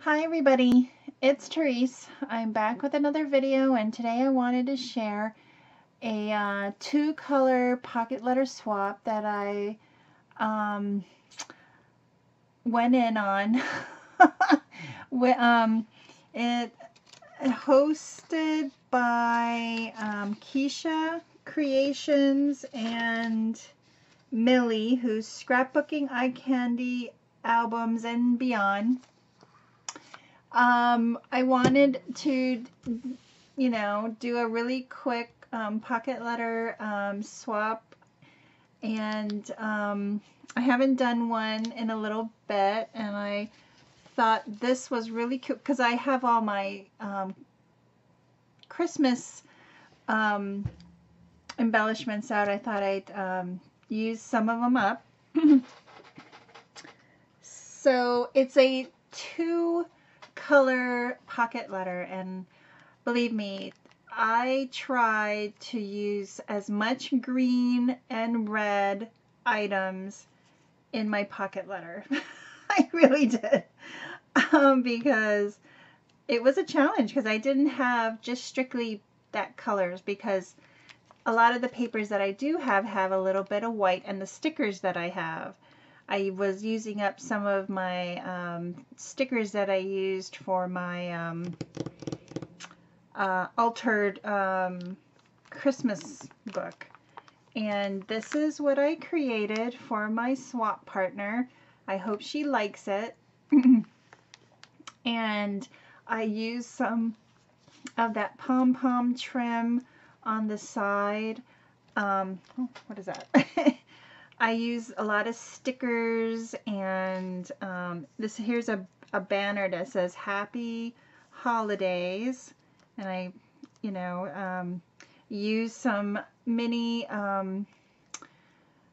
Hi everybody, it's Tereese. I'm back with another video, and today I wanted to share a two color pocket letter swap that I um, went in on. It hosted by Keisha Creations and Millie, who's scrapbooking eye candy albums and beyond. I wanted to, do a really quick pocket letter swap, and I haven't done one in a little bit, and I thought this was really cute because I have all my Christmas embellishments out. I thought I'd use some of them up. So it's a two color pocket letter, and believe me, I tried to use as much green and red items in my pocket letter. I really did, because it was a challenge, because I didn't have just strictly that colors, because a lot of the papers that I do have a little bit of white, and the stickers that I was using up some of my stickers that I used for my altered Christmas book. And this is what I created for my swap partner. I hope she likes it. And I used some of that pom-pom trim on the side. What is that? I use a lot of stickers, and here's a banner that says Happy Holidays, and I use some mini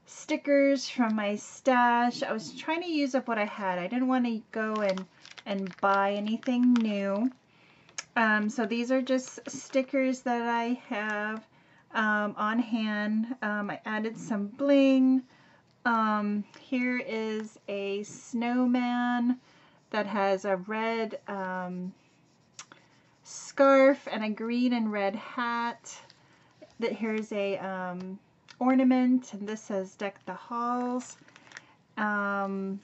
stickers from my stash. I was trying to use up what I had. I didn't want to go and buy anything new. So these are just stickers that I have on hand. I added some bling. Here is a snowman that has a red scarf and a green and red hat. Here's a ornament, and this says Deck the Halls. So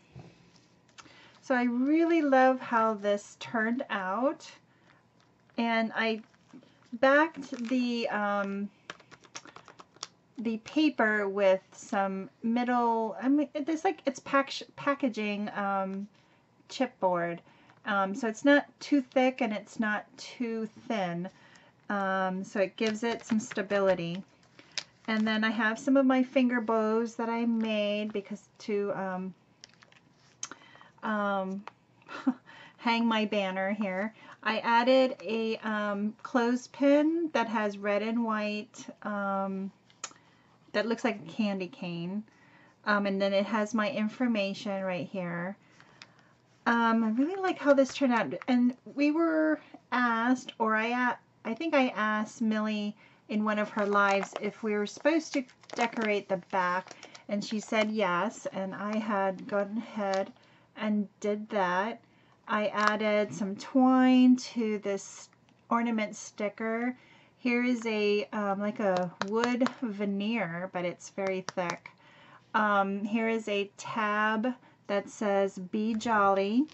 I really love how this turned out, and I backed the paper with some middle, it's packaging chipboard, so it's not too thick and it's not too thin, so it gives it some stability. And then I have some of my finger bows that I made because to hang my banner here. I added a clothespin that has red and white, that looks like a candy cane, and then it has my information right here. I really like how this turned out, and we were asked, or I think I asked Millie in one of her lives if we were supposed to decorate the back, and she said yes, and I had gone ahead and did that. I added some twine to this ornament sticker. Here is a like a wood veneer, but it's very thick. Here is a tab that says Be Jolly.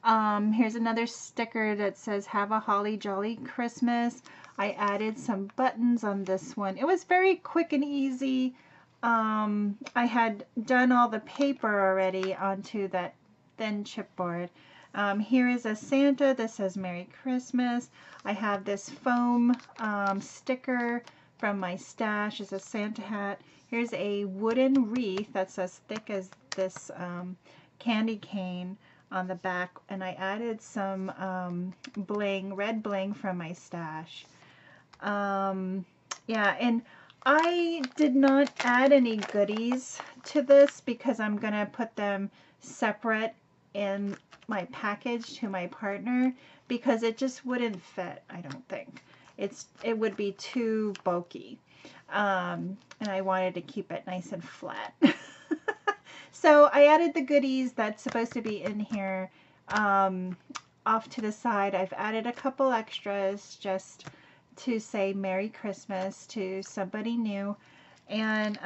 Here's another sticker that says Have a Holly Jolly Christmas. I added some buttons on this one. It was very quick and easy. I had done all the paper already onto that thin chipboard. Here is a Santa that says Merry Christmas. I have this foam sticker from my stash. It's a Santa hat. Here's a wooden wreath that's as thick as this candy cane on the back, and I added some bling, red bling from my stash. Yeah, and I did not add any goodies to this because I'm gonna put them separate in my package to my partner, because it just wouldn't fit, I don't think. It would be too bulky, and I wanted to keep it nice and flat. So I added the goodies that's supposed to be in here um, off to the side. I've added a couple extras just to say Merry Christmas to somebody new. And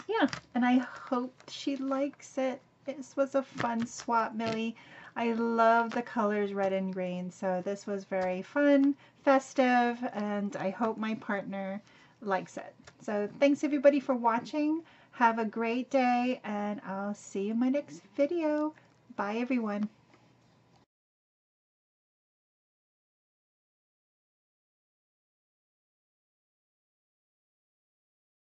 yeah, and I hope she likes it. This was a fun swap, Millie. I love the colors red and green, so this was very fun, festive, and I hope my partner likes it. So thanks everybody for watching. Have a great day, and I'll see you in my next video. Bye everyone.